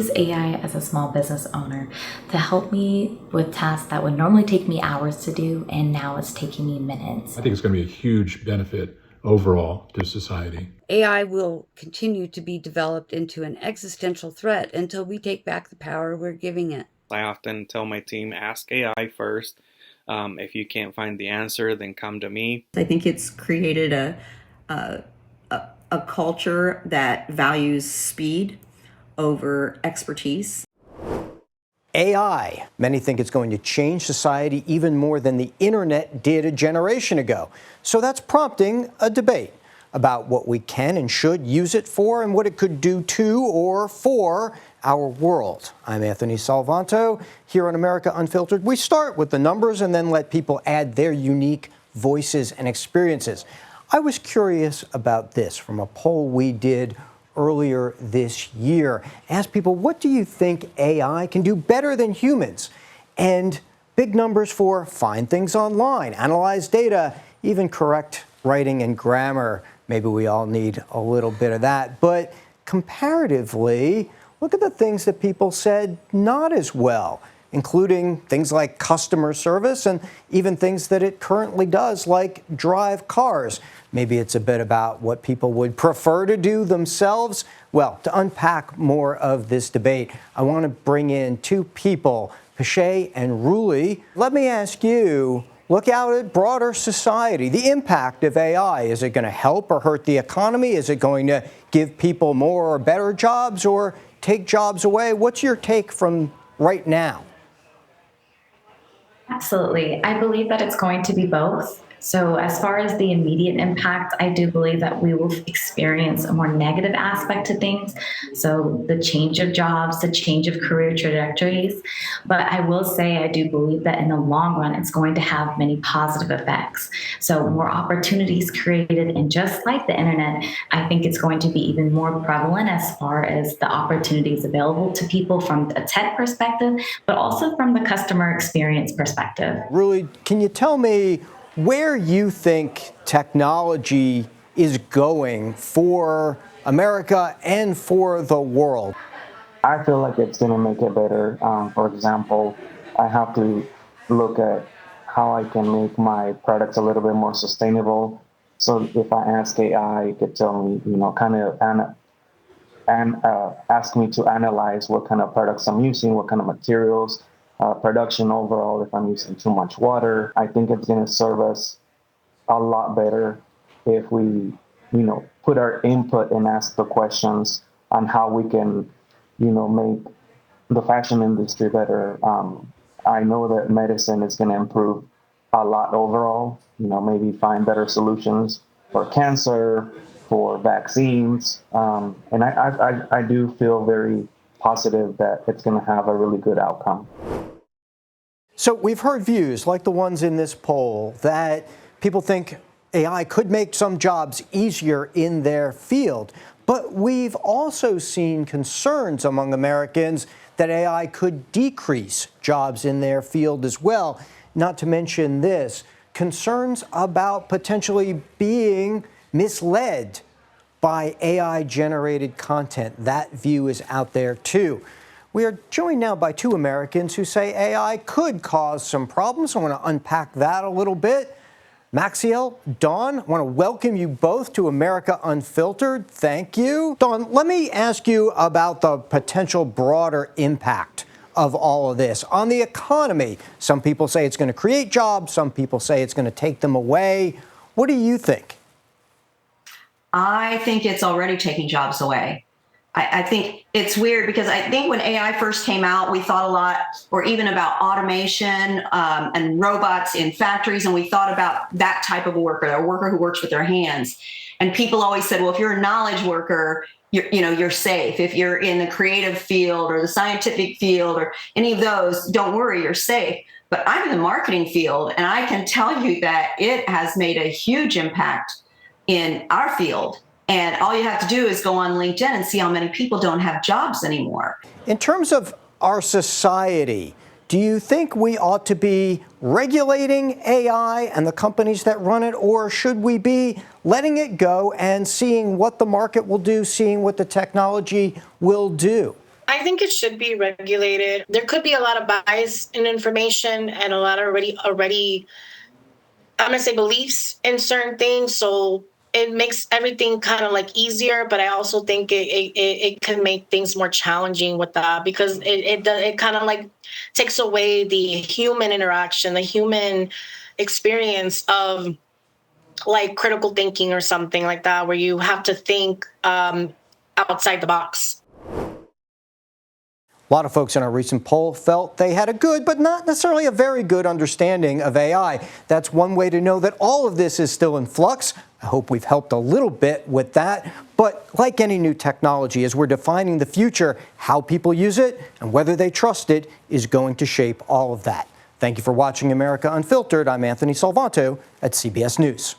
use AI as a small business owner to help me with tasks that would normally take me hours to do, and now it's taking me minutes. I think it's going to be a huge benefit overall to society. AI will continue to be developed into an existential threat until we take back the power we're giving it. I often tell my team, ask AI first. If you can't find the answer, then come to me. I think it's created a culture that values speed over expertise. AI. Many think it's going to change society even more than the internet did a generation ago. So that's prompting a debate about what we can and should use it for and what it could do to or for our world. I'm Anthony Salvanto. Here on America Unfiltered, we start with the numbers and then let people add their unique voices and experiences. I was curious about this from a poll we did earlier this year. Asked people, what do you think AI can do better than humans? And big numbers for find things online, analyze data, even correct writing and grammar. Maybe we all need a little bit of that. But comparatively, look at the things that people said not as well, including things like customer service and even things that it currently does, like drive cars. Maybe it's a bit about what people would prefer to do themselves. Well, to unpack more of this debate, I want to bring in two people, Pichet and Ruli. Let me ask you, look out at broader society, the impact of AI. Is it going to help or hurt the economy? Is it going to give people more or better jobs or take jobs away? What's your take from right now? Absolutely. I believe that it's going to be both. So as far as the immediate impact, I do believe that we will experience a more negative aspect to things. So the change of jobs, the change of career trajectories. But I will say I do believe that in the long run, it's going to have many positive effects. So more opportunities created, and just like the internet, I think it's going to be even more prevalent as far as the opportunities available to people from a tech perspective, but also from the customer experience perspective. Ruli, can you tell me where you think technology is going for America and for the world? I feel like it's going to make it better. For example, I have to look at how I can make my products a little bit more sustainable. So if I ask AI, it could tell me, ask me to analyze what kind of products I'm using, what kind of materials, production overall, if I'm using too much water. I think it's going to serve us a lot better if we, put our input and ask the questions on how we can, make the fashion industry better. I know that medicine is going to improve a lot overall, maybe find better solutions for cancer, for vaccines. And I do feel very positive that it's going to have a really good outcome. So we've heard views like the ones in this poll that people think AI could make some jobs easier in their field. But we've also seen concerns among Americans that AI could decrease jobs in their field as well. Not to mention this, concerns about potentially being misled by AI-generated content. That view is out there too. We are joined now by two Americans who say AI could cause some problems. I want to unpack that a little bit. Maxiel, Dawn, I want to welcome you both to America Unfiltered. Thank you. Dawn, let me ask you about the potential broader impact of all of this on the economy. Some people say it's going to create jobs. Some people say it's going to take them away. What do you think? I think it's already taking jobs away. I think it's weird because I think when AI first came out, we thought a lot, or even about automation and robots in factories, and we thought about that type of worker, a worker who works with their hands. And people always said, well, if you're a knowledge worker, you're safe. If you're in the creative field or the scientific field or any of those, don't worry, you're safe. But I'm in the marketing field, and I can tell you that it has made a huge impact in our field. And all you have to do is go on LinkedIn and see how many people don't have jobs anymore. In terms of our society, do you think we ought to be regulating AI and the companies that run it, or should we be letting it go and seeing what the market will do, seeing what the technology will do? I think it should be regulated. There could be a lot of bias in information and a lot of already I'm gonna say beliefs in certain things. So it makes everything kind of like easier, but I also think it can make things more challenging with that because it kind of like takes away the human interaction, the human experience of like critical thinking or something like that, where you have to think outside the box. A lot of folks in our recent poll felt they had a good, but not necessarily a very good understanding of AI. That's one way to know that all of this is still in flux. I hope we've helped a little bit with that. But like any new technology, as we're defining the future, how people use it and whether they trust it is going to shape all of that. Thank you for watching America Unfiltered. I'm Anthony Salvanto at CBS News.